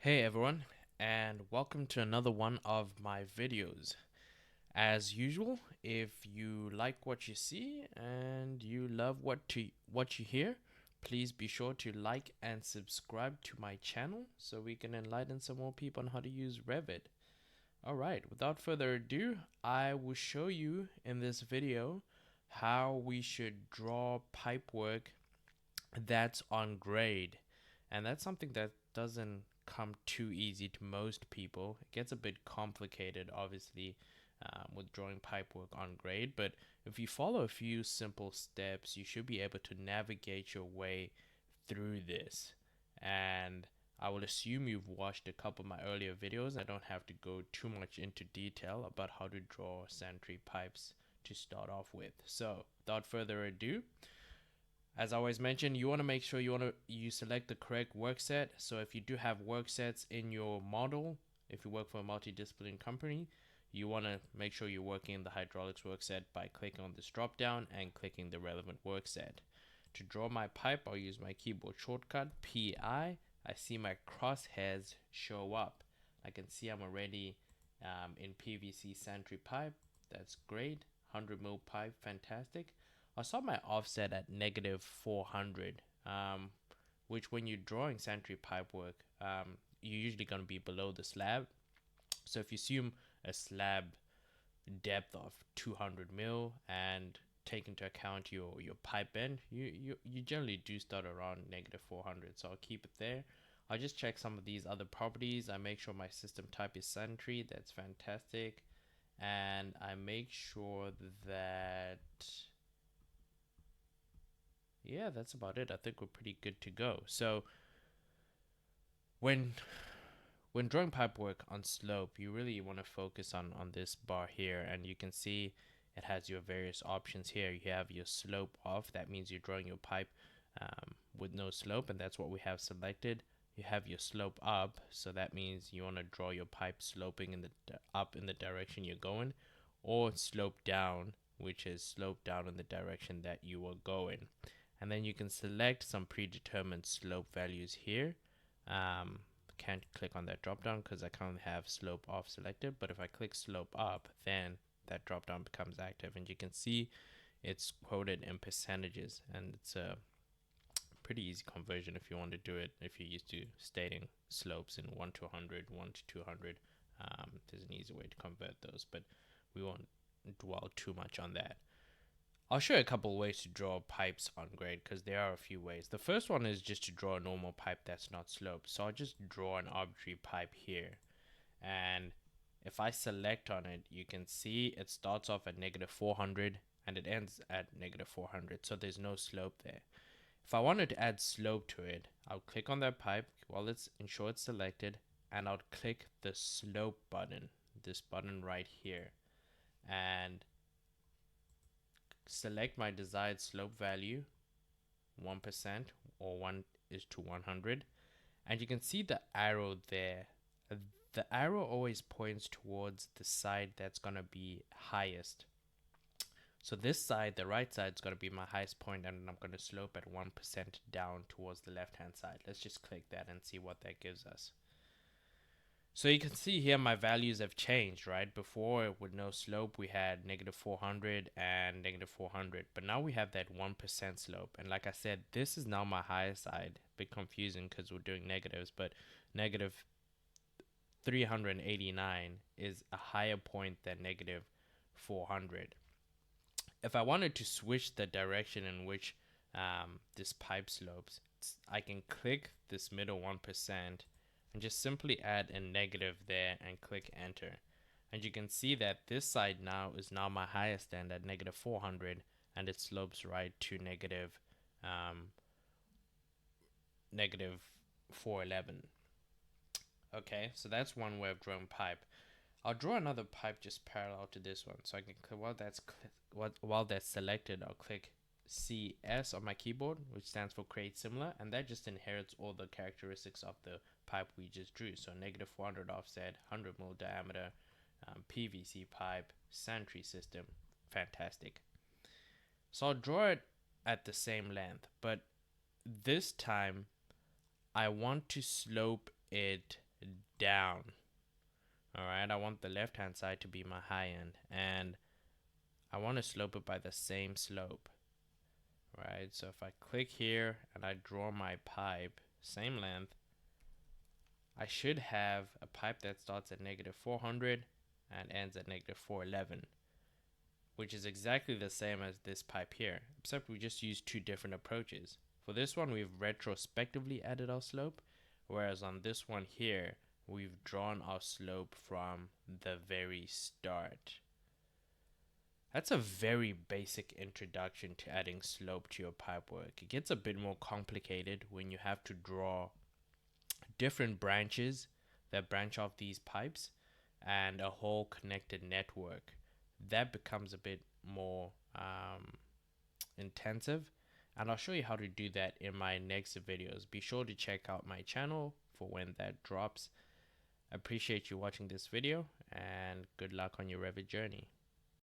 Hey everyone, and welcome to another one of my videos. As usual, if you like what you see and you love what you hear, please be sure to like and subscribe to my channel so we can enlighten some more people on how to use Revit. Alright, without further ado, I will show you in this video how we should draw pipework that's on grade. And that's something that doesn't come too easy to most people. It gets a bit complicated, obviously, with drawing pipework on grade. But if you follow a few simple steps, you should be able to navigate your way through this. And I will assume you've watched a couple of my earlier videos. I don't have to go too much into detail about how to draw sanitary pipes to start off with. So without further ado, as I always mention, you want to make sure you select the correct work set. So if you do have work sets in your model, if you work for a multidisciplinary company, you want to make sure you're working in the hydraulics work set by clicking on this drop down and clicking the relevant work set. To draw my pipe, I'll use my keyboard shortcut PI. I see my crosshairs show up. I can see I'm already in PVC sanitary pipe. That's great. 100 mil pipe, fantastic. I saw my offset at -400, which when you're drawing sanitary pipework, you're usually going to be below the slab. So if you assume a slab depth of 200 mil and take into account your pipe bend, you generally do start around -400. So I'll keep it there. I'll just check some of these other properties. I make sure my system type is sanitary. That's fantastic. And I make sure that, yeah, that's about it. I think we're pretty good to go. So when drawing pipework on slope, you really want to focus on this bar here, and you can see it has your various options here. You have your slope off. That means you're drawing your pipe with no slope, and that's what we have selected. You have your slope up, so that means you want to draw your pipe sloping in the up in the direction you're going, or slope down, which is slope down in the direction that you are going. And then you can select some predetermined slope values here. Can't click on that drop down because I can't have slope off selected, but if I click slope up, then that drop down becomes active, and you can see it's quoted in percentages, and it's a pretty easy conversion if you want to do it. If you're used to stating slopes in 1 to 100, 1 to 200, there's an easy way to convert those, but we won't dwell too much on that. I'll show you a couple of ways to draw pipes on grade, because there are a few ways. The first one is just to draw a normal pipe that's not sloped. So I'll just draw an arbitrary pipe here. And if I select on it, you can see it starts off at -400 and it ends at -400. So there's no slope there. If I wanted to add slope to it, I'll click on that pipe while it's ensure it's selected, and I'll click the slope button, this button right here. And select my desired slope value, 1% or 1 is to 100, and you can see the arrow there. The arrow always points towards the side that's going to be highest. So this side, the right side, is going to be my highest point, and I'm going to slope at 1% down towards the left hand side. Let's just click that and see what that gives us. So you can see here my values have changed, right? Before, with no slope, we had -400 and -400, but now we have that 1% slope. And like I said, this is now my highest side. A bit confusing because we're doing negatives, but -389 is a higher point than -400. If I wanted to switch the direction in which this pipe slopes, I can click this middle 1% and just simply add a negative there and click enter. And you can see that this side now is now my highest end at -400, and it slopes right to -411. Okay, so that's one way of drawing pipe. I'll draw another pipe just parallel to this one, so I can click while that's selected. I'll click CS on my keyboard, which stands for create similar, and that just inherits all the characteristics of the pipe we just drew. So -400 offset, 100 mil diameter, PVC pipe, sanitary system, fantastic. So I'll draw it at the same length, but this time I want to slope it down. Alright, I want the left hand side to be my high end, and I want to slope it by the same slope. Right, so if I click here and I draw my pipe, same length, I should have a pipe that starts at -400 and ends at -411, which is exactly the same as this pipe here, except we just use two different approaches. For this one, we've retrospectively added our slope, whereas on this one here, we've drawn our slope from the very start. That's a very basic introduction to adding slope to your pipework. It gets a bit more complicated when you have to draw different branches that branch off these pipes and a whole connected network. That becomes a bit more intensive, and I'll show you how to do that in my next videos. Be sure to check out my channel for when that drops. I appreciate you watching this video, and good luck on your Revit journey.